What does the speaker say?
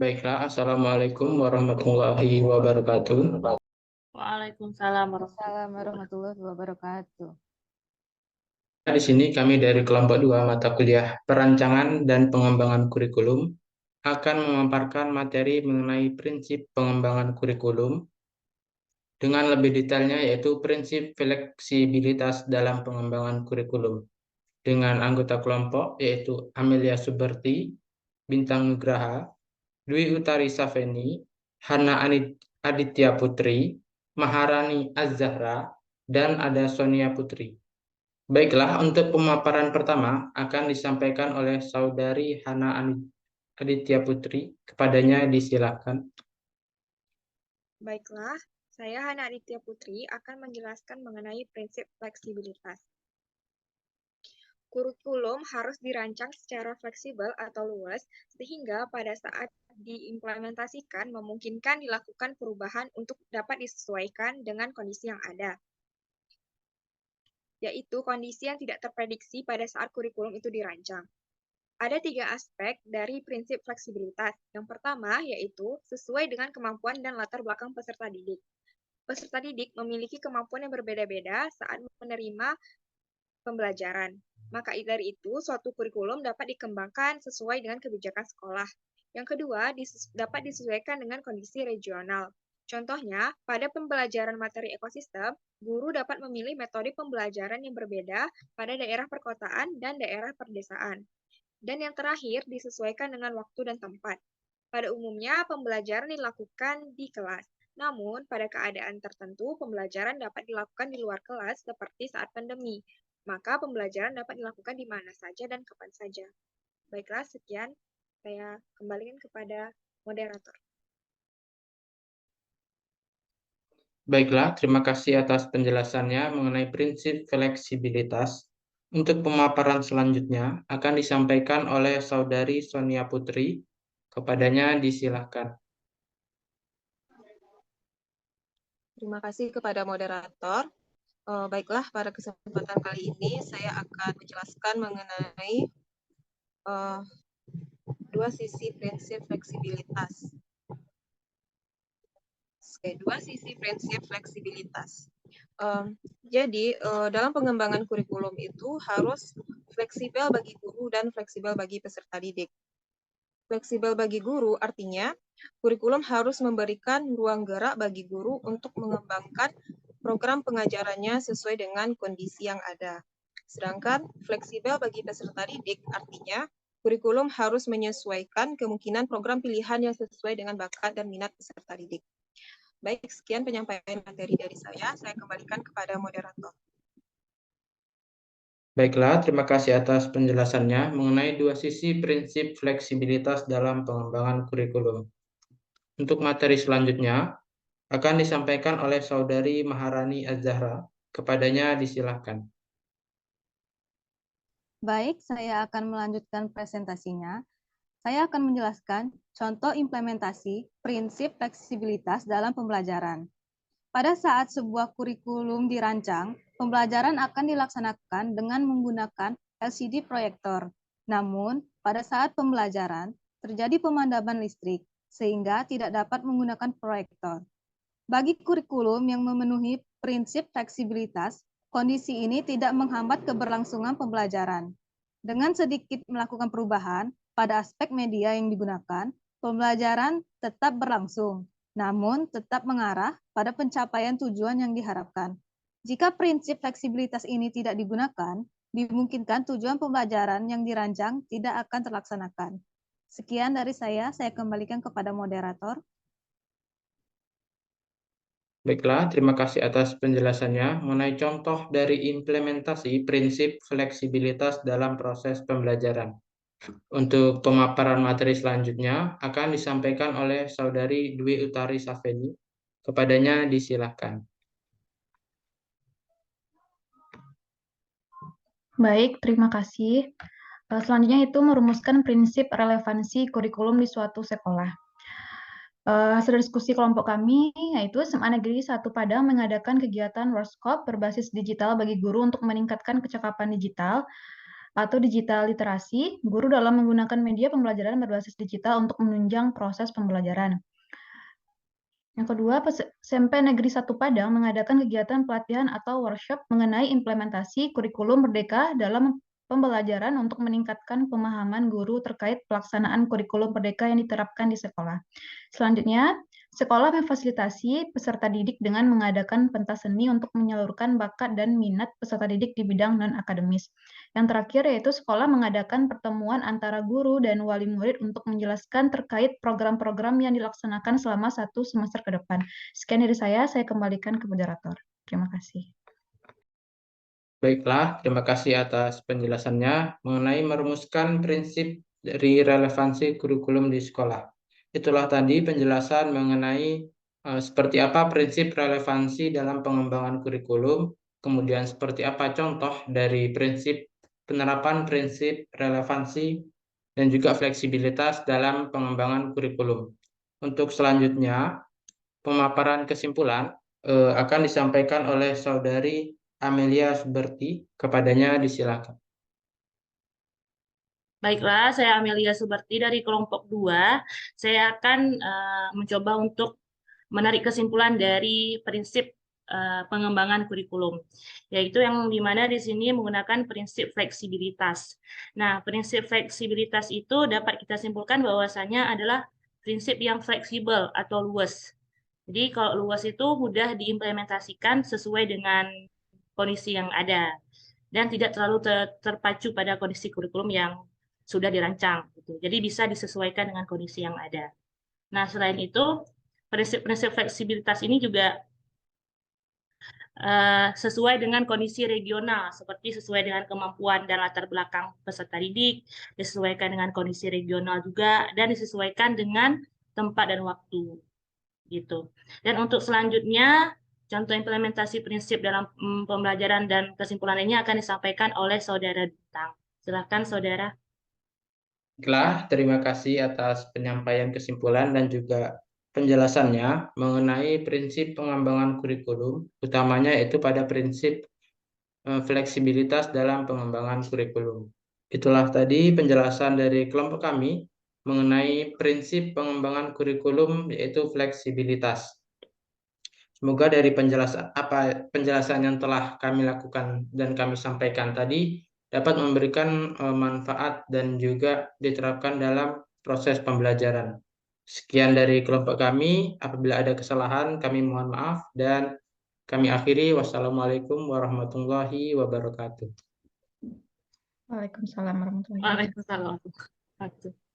Baiklah, Assalamualaikum warahmatullahi wabarakatuh. Waalaikumsalam Assalamualaikum warahmatullahi wabarakatuh. Di sini kami dari kelompok 2 mata kuliah Perancangan dan Pengembangan Kurikulum akan memaparkan materi mengenai prinsip pengembangan kurikulum dengan lebih detailnya yaitu prinsip fleksibilitas dalam pengembangan kurikulum dengan anggota kelompok yaitu Amelia Suberti, Bintang Nugraha, Dwi Utari Safeni, Hana Aditya Putri, Maharani Az-Zahra, dan ada Sonia Putri. Baiklah, untuk pemaparan pertama akan disampaikan oleh Saudari Hana Aditya Putri. Kepadanya disilakan. Baiklah, saya Hana Aditya Putri akan menjelaskan mengenai prinsip fleksibilitas. Kurikulum harus dirancang secara fleksibel atau luas, sehingga pada saat diimplementasikan memungkinkan dilakukan perubahan untuk dapat disesuaikan dengan kondisi yang ada, yaitu kondisi yang tidak terprediksi pada saat kurikulum itu dirancang. Ada 3 aspek dari prinsip fleksibilitas. Yang pertama yaitu sesuai dengan kemampuan dan latar belakang peserta didik. Peserta didik memiliki kemampuan yang berbeda-beda saat menerima pembelajaran. Maka dari itu, suatu kurikulum dapat dikembangkan sesuai dengan kebijakan sekolah. Yang kedua, dapat disesuaikan dengan kondisi regional. Contohnya, pada pembelajaran materi ekosistem, guru dapat memilih metode pembelajaran yang berbeda pada daerah perkotaan dan daerah perdesaan. Dan yang terakhir, disesuaikan dengan waktu dan tempat. Pada umumnya, pembelajaran dilakukan di kelas. Namun, pada keadaan tertentu, pembelajaran dapat dilakukan di luar kelas seperti saat pandemi. Maka pembelajaran dapat dilakukan di mana saja dan kapan saja. Baiklah, sekian. Saya kembalikan kepada moderator. Baiklah, terima kasih atas penjelasannya mengenai prinsip fleksibilitas. Untuk pemaparan selanjutnya akan disampaikan oleh Saudari Sonia Putri. Kepadanya disilakan. Terima kasih kepada moderator. Baiklah, pada kesempatan kali ini saya akan menjelaskan mengenai dua sisi prinsip fleksibilitas. Dua sisi prinsip fleksibilitas. Jadi, dalam pengembangan kurikulum itu harus fleksibel bagi guru dan fleksibel bagi peserta didik. Fleksibel bagi guru artinya kurikulum harus memberikan ruang gerak bagi guru untuk mengembangkan program pengajarannya sesuai dengan kondisi yang ada. Sedangkan fleksibel bagi peserta didik artinya kurikulum harus menyesuaikan kemungkinan program pilihan yang sesuai dengan bakat dan minat peserta didik. Baik, sekian penyampaian materi dari saya. Saya kembalikan kepada moderator. Baiklah, terima kasih atas penjelasannya mengenai dua sisi prinsip fleksibilitas dalam pengembangan kurikulum. Untuk materi selanjutnya akan disampaikan oleh Saudari Maharani Az-Zahra. Kepadanya disilakan. Baik, saya akan melanjutkan presentasinya. Saya akan menjelaskan contoh implementasi prinsip fleksibilitas dalam pembelajaran. Pada saat sebuah kurikulum dirancang, pembelajaran akan dilaksanakan dengan menggunakan LCD proyektor. Namun, pada saat pembelajaran, terjadi pemadaman listrik, sehingga tidak dapat menggunakan proyektor. Bagi kurikulum yang memenuhi prinsip fleksibilitas, kondisi ini tidak menghambat keberlangsungan pembelajaran. Dengan sedikit melakukan perubahan pada aspek media yang digunakan, pembelajaran tetap berlangsung, namun tetap mengarah pada pencapaian tujuan yang diharapkan. Jika prinsip fleksibilitas ini tidak digunakan, dimungkinkan tujuan pembelajaran yang dirancang tidak akan terlaksanakan. Sekian dari saya kembalikan kepada moderator. Baiklah, terima kasih atas penjelasannya mengenai contoh dari implementasi prinsip fleksibilitas dalam proses pembelajaran. Untuk pemaparan materi selanjutnya akan disampaikan oleh Saudari Dwi Utari Safeni. Kepadanya disilakan. Baik, terima kasih. Selanjutnya itu merumuskan prinsip relevansi kurikulum di suatu sekolah. Hasil diskusi kelompok kami yaitu SMA Negeri 1 Padang mengadakan kegiatan workshop berbasis digital bagi guru untuk meningkatkan kecakapan digital atau digital literasi, guru dalam menggunakan media pembelajaran berbasis digital untuk menunjang proses pembelajaran. Yang kedua, SMP Negeri 1 Padang mengadakan kegiatan pelatihan atau workshop mengenai implementasi kurikulum Merdeka dalam pembelajaran untuk meningkatkan pemahaman guru terkait pelaksanaan kurikulum Merdeka yang diterapkan di sekolah. Selanjutnya, sekolah memfasilitasi peserta didik dengan mengadakan pentas seni untuk menyalurkan bakat dan minat peserta didik di bidang non-akademis. Yang terakhir yaitu sekolah mengadakan pertemuan antara guru dan wali murid untuk menjelaskan terkait program-program yang dilaksanakan selama 1 semester ke depan. Sekian dari saya kembalikan ke moderator. Terima kasih. Baiklah, terima kasih atas penjelasannya mengenai merumuskan prinsip dari relevansi kurikulum di sekolah. Itulah tadi penjelasan mengenai seperti apa prinsip relevansi dalam pengembangan kurikulum, kemudian seperti apa contoh dari penerapan prinsip relevansi dan juga fleksibilitas dalam pengembangan kurikulum. Untuk selanjutnya, pemaparan kesimpulan akan disampaikan oleh Saudari Amelia Suberti. Kepadanya disilakan. Baiklah, saya Amelia Suberti dari kelompok 2. Saya akan mencoba untuk menarik kesimpulan dari prinsip pengembangan kurikulum, yaitu yang dimana di sini menggunakan prinsip fleksibilitas. Nah, prinsip fleksibilitas itu dapat kita simpulkan bahwasanya adalah prinsip yang fleksibel atau luas. Jadi kalau luas itu mudah diimplementasikan sesuai dengan kondisi yang ada dan tidak terlalu terpacu pada kondisi kurikulum yang sudah dirancang gitu. Jadi bisa disesuaikan dengan kondisi yang ada. Nah, selain itu, prinsip-prinsip fleksibilitas ini juga sesuai dengan kondisi regional, seperti sesuai dengan kemampuan dan latar belakang peserta didik, disesuaikan dengan kondisi regional juga, dan disesuaikan dengan tempat dan waktu. Gitu. Dan untuk selanjutnya, contoh implementasi prinsip dalam pembelajaran dan kesimpulan ini akan disampaikan oleh Saudara Bintang. Silakan, Saudara. Baiklah, terima kasih atas penyampaian kesimpulan dan juga penjelasannya mengenai prinsip pengembangan kurikulum, utamanya itu pada prinsip fleksibilitas dalam pengembangan kurikulum. Itulah tadi penjelasan dari kelompok kami mengenai prinsip pengembangan kurikulum yaitu fleksibilitas. Semoga dari penjelasan yang telah kami lakukan dan kami sampaikan tadi dapat memberikan manfaat dan juga diterapkan dalam proses pembelajaran. Sekian dari kelompok kami. Apabila ada kesalahan, kami mohon maaf dan kami akhiri. Wassalamualaikum warahmatullahi wabarakatuh. Waalaikumsalam warahmatullahi wabarakatuh. Waalaikumsalam.